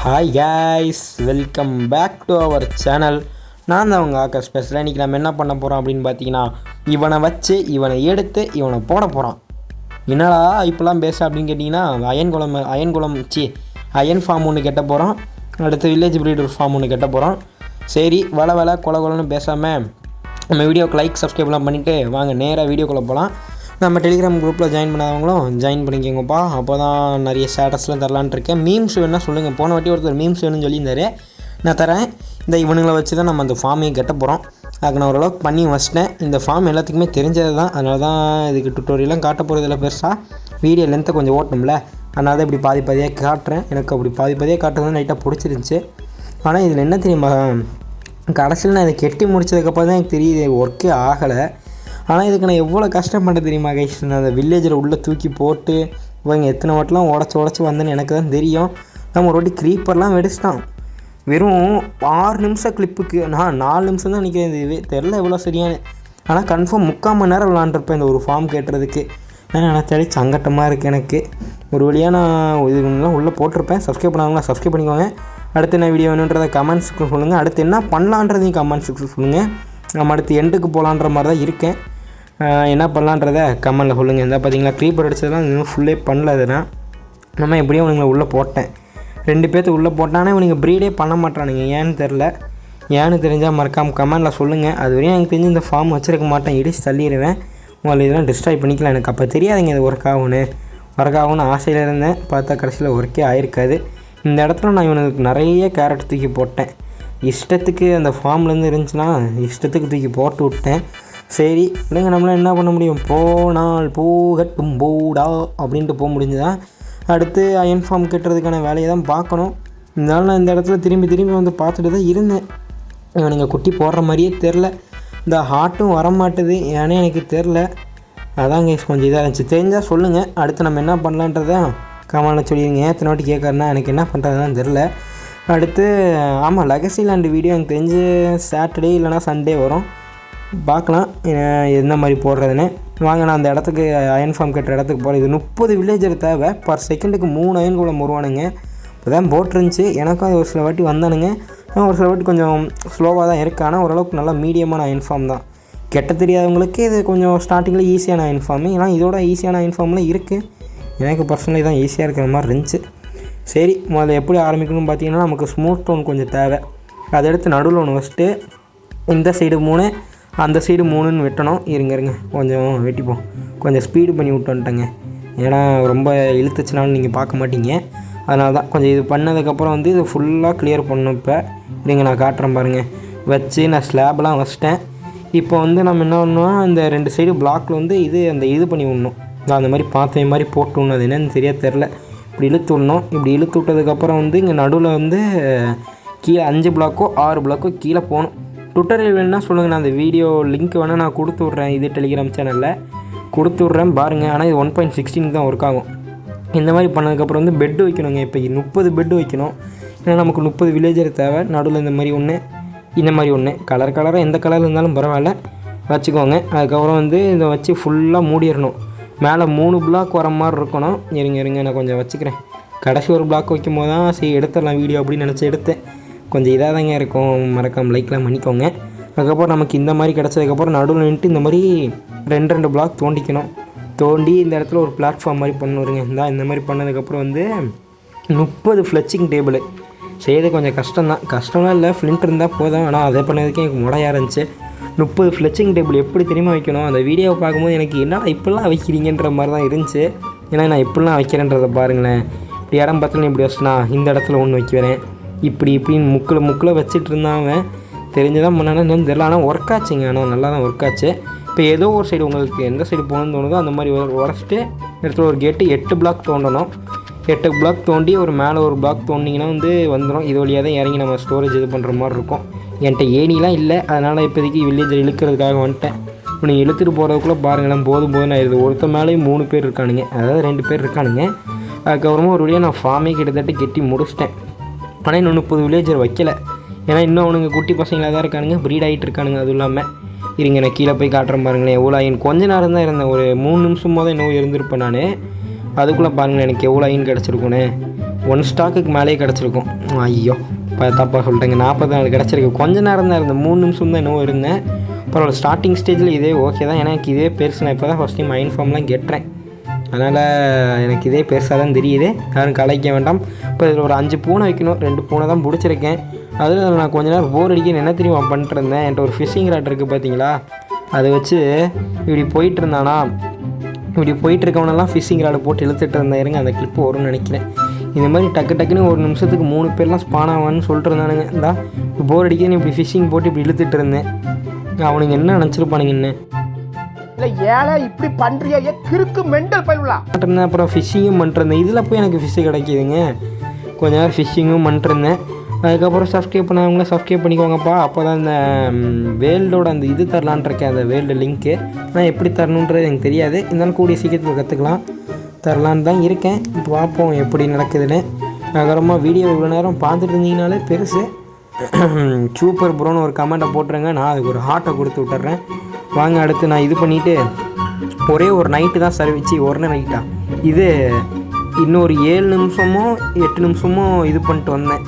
Hi guys, welcome back to our channel. நான் தான் அவங்க ஆக்கர் ஸ்பெஷலாக. இன்றைக்கி நம்ம என்ன பண்ண போகிறோம் அப்படின்னு பார்த்தீங்கன்னா, இவனை வச்சு இவனை எடுத்து இவனை போட போகிறான். என்னடா இப்போலாம் பேச அப்படின்னு கேட்டிங்கன்னா, அயன் ஃபார்ம் ஒன்று கட்ட போகிறோம். அடுத்து வில்லேஜ் ப்ரீடர் ஃபார்ம் ஒன்று கட்ட போகிறோம். சரி, கொலை கொலன்னு பேசாமல் நம்ம வீடியோக்கு லைக் சப்ஸ்கிரைப்லாம் பண்ணிவிட்டு வாங்க நேராக வீடியோக்குள்ளே போகலாம். நம்ம டெலிகிராம் குரூப்பில் ஜாயின் பண்ணாதவங்களும் ஜாயின் பண்ணிக்கோங்கப்பா. அப்போ தான் நிறைய ஸ்டேட்டஸ்லாம் தரலான்ட்டு இருக்கேன். மீம்ஸ் வேணால் சொல்லுங்கள். போன வாட்டி ஒருத்தர் மீம்ஸ் வேணும்னு சொல்லியிருந்தாரு, நான் தரேன். இந்த இவனுங்களை வச்சு தான் நம்ம அந்த ஃபார்மையும் கட்ட போகிறோம். அதுக்கு நான் ஓரளவுக்கு பண்ணி வச்சிட்டேன். இந்த ஃபார்ம் எல்லாத்துக்குமே தெரிஞ்சது தான், அதனால தான் இதுக்கு டுட்டோரியெல்லாம் காட்ட போகிறதில்ல. பெருசாக வீடியோ லென்த்தை கொஞ்சம் ஓட்டணும்ல, அதனால தான் இப்படி பாதியாக காட்டுறேன். எனக்கு அப்படி பாதியாக காட்டுறது தான் லைட்டாக பிடிச்சிருந்துச்சி. ஆனால் இதில் என்ன தெரியுமா, கடைசியில் நான் இதை கெட்டி முடித்ததுக்கப்புறம் தான் எனக்கு தெரியுது ஒர்க்கே ஆகலை. ஆனால் இதுக்கு நான் எவ்வளோ கஷ்டப்பட்டேன் தெரியுமா கைஸ். நான் அந்த வில்லேஜில் உள்ளே தூக்கி போட்டு இவங்க எத்தனை வாட்டெலாம் உடச்சி வந்தேன்னு எனக்கு தான் தெரியும். நம்ம ஒரு வாட்டி க்ரீப்பர்லாம் வெடிச்சிட்டான். வெறும் 6 நிமிஷம் கிளிப்புக்கு நான் 4 நிமிஷம் தான் நிற்கிறேன். இது தெரில எவ்வளோ சரியான. ஆனால் கன்ஃபார்ம் 3/4 மணி நேரம் விளாண்டுருப்பேன் இந்த ஒரு ஃபார்ம் கேட்டுறதுக்கு. நான் நினச்சாலே சங்கட்டமாக இருக்குது எனக்கு. ஒரு வழியாக நான் இதுலாம் உள்ளே போட்டிருப்பேன். சப்ஸ்கிரைப் பண்ணாங்களா சப்ஸ்கிரைப் பண்ணிக்கோங்க. அடுத்து என்ன வீடியோ வேணுன்றதை கமெண்ட்ஸுக்கு சொல்லுங்கள். அடுத்து என்ன பண்ணலான்றதையும் கமெண்ட்ஸுக்கு சொல்லுங்கள். நம்ம அடுத்து எண்டுக்கு போகலான்ற மாதிரி தான் இருக்கேன். என்ன பண்ணலான்றதை கமெண்டில் சொல்லுங்கள். இந்த பார்த்தீங்களா க்ரீப்பர் அடித்ததெல்லாம் இன்னும் ஃபுல்லே பண்ணல. அதுனா நம்ம எப்படியும் இவனுங்களை உள்ளே போட்டேன். 2 பேர்த்து உள்ளே போட்டானே இவனுங்க ப்ரீடே பண்ண மாட்டானுங்க. ஏன்னு தெரில. ஏன்னு தெரிஞ்சால் மறக்காமல் கமெண்டில் சொல்லுங்கள். அது வரையும் எனக்கு தெரிஞ்சு இந்த ஃபார்ம் வச்சுருக்க மாட்டேன், இடிச்சு தள்ளிடுவேன். உங்களை இதெல்லாம் டிஸ்ட்ராய் பண்ணிக்கலாம். எனக்கு அப்போ தெரியாதுங்க இது ஒர்க் ஆகும்னு ஆசையில் இருந்தேன். பார்த்தா கடைசியில் ஒர்க்கே ஆகிருக்காது. இந்த இடத்துல நான் இவனுக்கு நிறைய கேரட் தூக்கி போட்டேன். இஷ்டத்துக்கு அந்த ஃபார்ம்லேருந்து இருந்துச்சுன்னா இஷ்டத்துக்கு தூக்கி போட்டு விட்டேன். சரி இல்லைங்க, நம்மளால் என்ன பண்ண முடியும், போனால் போகட்டும் போடா அப்படின்ட்டு போக முடிஞ்சுதான். அடுத்து அயன் ஃபார்ம் கட்டுறதுக்கான வேலையை தான் பார்க்கணும். இருந்தாலும் நான் இந்த இடத்துல திரும்பி வந்து பார்த்துட்டு தான் இருந்தேன். இவனுங்க குட்டி போடுற மாதிரியே தெரில. இந்த ஹார்ட்டும் வரமாட்டுது, ஏன்னே எனக்கு தெரில. அதாங்க கொஞ்சம் இதாக இருந்துச்சு. தெரிஞ்சால் சொல்லுங்கள். அடுத்து நம்ம என்ன பண்ணலான்றதை கமெண்டில் சொல்லிடுங்க. எத்தனை வாட்டி கேட்குறேன்னா எனக்கு என்ன பண்ணுறதுதான் தெரில. அடுத்து ஆமாம், லெகசி லேண்ட் வீடியோ எனக்கு தெரிஞ்சு சாட்டர்டே இல்லைனா சண்டே வரும். பார்க்கலாம் என்ன மாதிரி போடுறதுன்னு. வாங்க நான் அந்த இடத்துக்கு அயன் ஃபார்ம் கட்டுற இடத்துக்கு போகிறேன். இது 30 வில்லேஜர் தேவை. பர் செகண்டுக்கு 3 அயன் குளம் வருவானுங்க. இப்போ தான் போட்டிருந்துச்சு. எனக்கும் அது ஒரு சில வாட்டி வந்தானுங்க. ஒரு சில வாட்டி கொஞ்சம் ஸ்லோவாக தான் இருக்குது. ஆனால் ஓரளவுக்கு நல்லா மீடியமான அயன் ஃபார்ம் தான். கெட்ட தெரியாதவங்களுக்கு இது கொஞ்சம் ஸ்டார்டிங்கில் ஈஸியான அயன் ஃபார்மு. ஏன்னா இதோட ஈஸியான அயன் ஃபார்ம்லாம் இருக்குது. எனக்கு பர்சனலி தான் ஈஸியாக இருக்கிற மாதிரி இருந்துச்சு. சரி, முதல்ல எப்படி ஆரம்பிக்கணும்னு பார்த்தீங்கன்னா, நமக்கு ஸ்மூத் ஸ்டோன் கொஞ்சம் தேவை. அதை எடுத்து நடுவில் ஒன்று வச்சுட்டு இந்த சைடு 3 அந்த சைடு 3ன்னு வெட்டணும். இருங்க கொஞ்சம் வெட்டிப்போம். கொஞ்சம் ஸ்பீடு பண்ணி விட்டுன்ட்டேங்க. ஏன்னா ரொம்ப இழுத்துச்சுனாலும் நீங்கள் பார்க்க மாட்டீங்க. அதனால தான் கொஞ்சம் இது பண்ணதுக்கப்புறம் வந்து இது ஃபுல்லாக கிளியர் பண்ணணும். இப்போ இருங்க நான் காட்டுறேன் பாருங்கள். வச்சு நான் ஸ்லாப்லாம் வச்சிட்டேன். இப்போ வந்து நம்ம என்ன பண்ணோம், இந்த 2 சைடு பிளாக்கில் வந்து இது பண்ணி விடணும். அந்த மாதிரி பாத்திரை மாதிரி போட்டு விடணும். அது என்னன்னு சரியாக தெரில. இப்படி இழுத்து விடணும். இப்படி இழுத்து விட்டதுக்கப்புறம் வந்து இங்கே நடுவில் வந்து கீழே 5 பிளாக்கோ 6 பிளாக்கோ கீழே போகணும். டுட்டோரியல் வேணுன்னா சொல்லுங்கள். நான் அந்த வீடியோ லிங்க் வேணால் நான் கொடுத்து விட்றேன். இது டெலிகிராம் சேனலில் கொடுத்து விட்றேன் பாருங்கள். ஆனால் இது 1.16 தான் ஒர்க் ஆகும். இந்த மாதிரி பண்ணதுக்கப்புறம் வந்து பெட்டு வைக்கணுங்க. இப்போ 30 பெட்டு வைக்கணும். ஏன்னா நமக்கு 30 வில்லேஜர் தேவை. நடுவில் இந்த மாதிரி ஒன்று கலராக எந்த கலர் இருந்தாலும் பரவாயில்ல வச்சுக்கோங்க. அதுக்கப்புறம் வந்து இதை வச்சு ஃபுல்லாக மூடிடணும். மேலே 3 பிளாக் வர மாதிரி இருக்கணும். இருங்க நான் கொஞ்சம் வச்சுக்கிறேன். கடைசி ஒரு பிளாக் வைக்கும் போது தான் சரி எடுத்துடலாம் வீடியோ அப்படின்னு நினச்சி எடுத்தேன். கொஞ்சம் இதாக தாங்க இருக்கும். மறக்காமல் லைக்லாம் பண்ணிக்கோங்க. அதுக்கப்புறம் நமக்கு இந்த மாதிரி கிடச்சதுக்கப்புறம் நடுவில் நின்றுட்டு இந்த மாதிரி 2 பிளாக் தோண்டி இந்த இடத்துல ஒரு பிளாட்ஃபார்ம் மாதிரி பண்ணுறேங்க. இந்த மாதிரி பண்ணதுக்கப்புறம் வந்து 30 ஃப்ளச்சிங் டேபிள் செய்யறது கொஞ்சம் கஷ்டம்லாம் இல்லை. ஃப்ளிண்ட் இருந்தால் போதும். ஆனால் அதை பண்ணதுக்கே எனக்கு முடையாக இருந்துச்சு. 30 ஃப்ளச்சிங் டேபிள் எப்படி தெரியுமா வைக்கணும். அந்த வீடியோவை பார்க்கும்போது எனக்கு என்ன இப்படிலாம் வைக்கிறீங்கன்ற மாதிரி தான் இருந்துச்சு. ஏன்னா நான் இப்படிலாம் வைக்கிறேன்றதை பாருங்களேன். இப்படி இடம் பார்த்தாலும் இப்படி வச்சுனா இந்த இடத்துல ஒன்று வைக்கிறேன். இப்படின்னு முக்கில் வச்சுட்டு இருந்தாங்க. தெரிஞ்சுதான் பண்ணானு தெரியல. ஆனால் ஒர்க் ஆச்சுங்க. ஆனால் நல்லா தான் ஒர்க் ஆச்சு. இப்போ ஏதோ ஒரு சைடு உங்களுக்கு எந்த சைடு போகணுன்னு தோணுதோ அந்த மாதிரி உடச்சிட்டு இடத்துல ஒரு கேட்டு 8 பிளாக் தோண்டணும். 8 பிளாக் தோண்டி ஒரு மேலே ஒரு பிளாக் தோண்டிங்கன்னா வந்து வந்துடும். இது வழியாக தான் இறங்கி நம்ம ஸ்டோரேஜ் இது பண்ணுற மாதிரி இருக்கும். என்கிட்ட ஏணிலாம் இல்லை, அதனால் இப்போதைக்கு வில்லேஜில் இழுக்கிறதுக்காக வந்துட்டேன். இப்போ நீங்கள் இழுத்துட்டு போகிறதுக்குள்ளே பாருங்களேன் போதும் ஆயிடுது. ஒருத்த மேலேயும் 3 பேர் இருக்கானுங்க, அதாவது 2 பேர் இருக்கானுங்க. அதுக்கப்புறமா ஒரு வழியாக நான் ஃபார்மே கிட்டத்தட்ட கெட்டி முடிச்சிட்டேன். ஆனால் இன்னும் 30 வில்லேஜர் வைக்கலை. ஏன்னா இன்னும் அவனுங்க குட்டி பசங்களாக தான் இருக்கானுங்க, ப்ரீட் ஆகிட்டு இருக்கானுங்க. அதுவும் இல்லாமல் இருங்க நான் கீழே போய் காட்டுறேன் பாருங்களேன். எவ்வளோ அயன் கொஞ்ச நேரம் தான் இருந்தேன். ஒரு 3 நிமிஷம் போது இன்னும் இருந்திருப்பேன் நான். அதுக்குள்ளே பாருங்களேன் எனக்கு எவ்வளோ அயன் கிடச்சிருக்குன்னு. 1 ஸ்டாக்குக்கு மேலேயே கிடச்சிருக்கும். ஐயோ தப்பாக சொல்லிட்டேங்க, 44 கிடச்சிருக்கு. கொஞ்சம் நேரம் தான் இருந்தேன், 3 நிமிஷம் தான் என்னவோ இருந்தேன். பரவாயில்ல, ஸ்டார்டிங் ஸ்டேஜில் இதே ஓகே தான். ஏன்னா எனக்கு இதே பெருசு, நான் இப்போ தான் ஃபஸ்ட் டைம் மைண்ட் ஃபார்ம்லாம் கெட்டுறேன். அதனால் எனக்கு இதே பெருசாக தான் தெரியுது, யாரும் கலைக்க வேண்டாம். இப்போ இதில் ஒரு 5 பூனை வைக்கணும், 2 பூனை தான் பிடிச்சிருக்கேன். அதில் நான் கொஞ்ச நேரம் போர் அடிக்க என்ன தெரியுமா பண்ணிட்டுருந்தேன், என்கிட்ட ஒரு ஃபிஷிங் ராட் இருக்குது பார்த்தீங்களா, அதை வச்சு இப்படி போயிட்டு இருந்தானா, இப்படி போயிட்டுருக்கவனெல்லாம் ஃபிஷிங் ராடை போட்டு இழுத்துட்டு இருந்தேன். இருங்க அந்த கிளிப்பு வரும்னு நினைக்கிறேன். இந்த மாதிரி டக்குன்னு ஒரு நிமிஷத்துக்கு 3 பேர்லாம் ஸ்பான் ஆவான்னு சொல்லிட்டு இருந்தானுங்க. இந்தா போர் அடிக்க இப்படி ஃபிஷிங் போட்டு இப்படி இழுத்துட்டு இருந்தேன். அவனுங்க என்ன நினச்சிருப்பானுங்கன்னு இல்லை, ஏழை இப்படி பண்ணுறியா கிறுக்கு மெண்டல் பயிலாம். அப்புறம் ஃபிஷ்ஷிங்கும் பண்ணிட்டுருந்தேன். இதில் போய் எனக்கு ஃபிஷ்ஷு கிடைக்கிதுங்க. கொஞ்ச நேரம் ஃபிஷ்ஷிங்கும் பண்ணிட்டுருந்தேன். அதுக்கப்புறம் சப்ஸ்கிரைப் பண்ணவங்கள சப்ஸ்கிரைப் பண்ணிக்கோங்கப்பா. அப்போ தான் இந்த வேல்டோட அந்த இது தரலான் இருக்கேன், அந்த வேல்டு லிங்க்கு. நான் எப்படி தரணுன்றது எனக்கு தெரியாது, இருந்தாலும் கூடிய சீக்கிரத்தில் கற்றுக்கலாம், தரலான்னு தான் இருக்கேன். இப்போ பார்ப்போம் எப்படி நடக்குதுன்னு. அதுக்கப்புறமா வீடியோ இவ்வளோ நேரம் பார்த்துட்டு இருந்தீங்கனாலே பெருசு. சூப்பர் ப்ரோன்னு ஒரு கமெண்ட்டை போட்டுருங்க, நான் அதுக்கு ஒரு ஹார்ட்டை கொடுத்து விட்டுறேன். வாங்க அடுத்து நான் இது பண்ணிவிட்டு ஒரே ஒரு நைட்டு தான் சர்வீச்சு, ஒரு நைட்டா இது இன்னொரு 7 நிமிஷமோ 8 நிமிஷமோ இது பண்ணிட்டு வந்தேன்.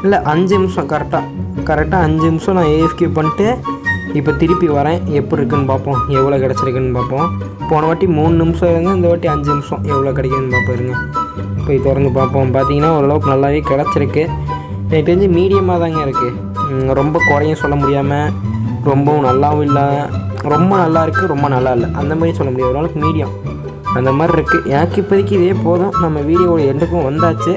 இல்லை 5 நிமிஷம் கரெக்டாக 5 நிமிஷம் நான் ஏஎஃப்கே பண்ணிட்டு இப்போ திருப்பி வரேன். எப்படி இருக்குன்னு பார்ப்போம், எவ்வளோ கிடச்சிருக்குன்னு பார்ப்போம். போன வாட்டி 3 நிமிஷம் இருங்க, இந்த வாட்டி 5 நிமிஷம் எவ்வளோ கிடைக்குதுன்னு பார்ப்போம். இருங்க போய் திறந்து பார்ப்போம். பார்த்தீங்கன்னா ஓரளவுக்கு நல்லாவே கிடச்சிருக்கு. எனக்கு தெரிஞ்சு மீடியமாக தாங்க இருக்குது, ரொம்ப குறையும் சொல்ல முடியாமல், ரொம்பவும் நல்லாவும் இல்லை, ரொம்ப நல்லா இருக்குது ரொம்ப நல்லா இல்லை, அந்த மாதிரி சொல்ல முடியாது. ஓரளவுக்கு மீடியம் அந்த மாதிரி இருக்குது. எனக்கு இப்போதைக்கு இதே போதும். நம்ம வீடியோவோட எண்டுக்கும் வந்தாச்சு.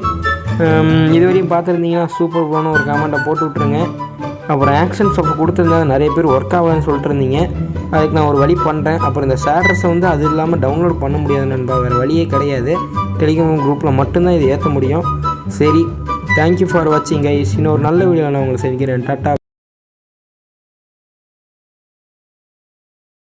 இதுவரையும் பார்த்துருந்தீங்கன்னா சூப்பர் ப்ரோன்னு ஒரு கமெண்ட்டை போட்டு விட்ருங்க. அப்புறம் ஆக்ஷன் ஸ்டெப் கொடுத்துருந்தா நிறைய பேர் ஒர்க் ஆகலன்னு சொல்லிட்டு இருந்தீங்க, அதுக்கு நான் ஒரு வழி பண்ணுறேன். அப்புறம் இந்த ஷேர்ட்ரஸை வந்து அது இல்லாமல் டவுன்லோட் பண்ண முடியாது நண்பா, வேறு வழியே கிடையாது. டெலிகிராம் குரூப்பில் மட்டும்தான் இது ஏற்ற முடியும். சரி, தேங்க்யூ ஃபார் வாட்சிங் கைஸ். இன்னொரு நல்ல வீடியோவில் நான் உங்களை சந்திக்கிறேன். டாட்டா.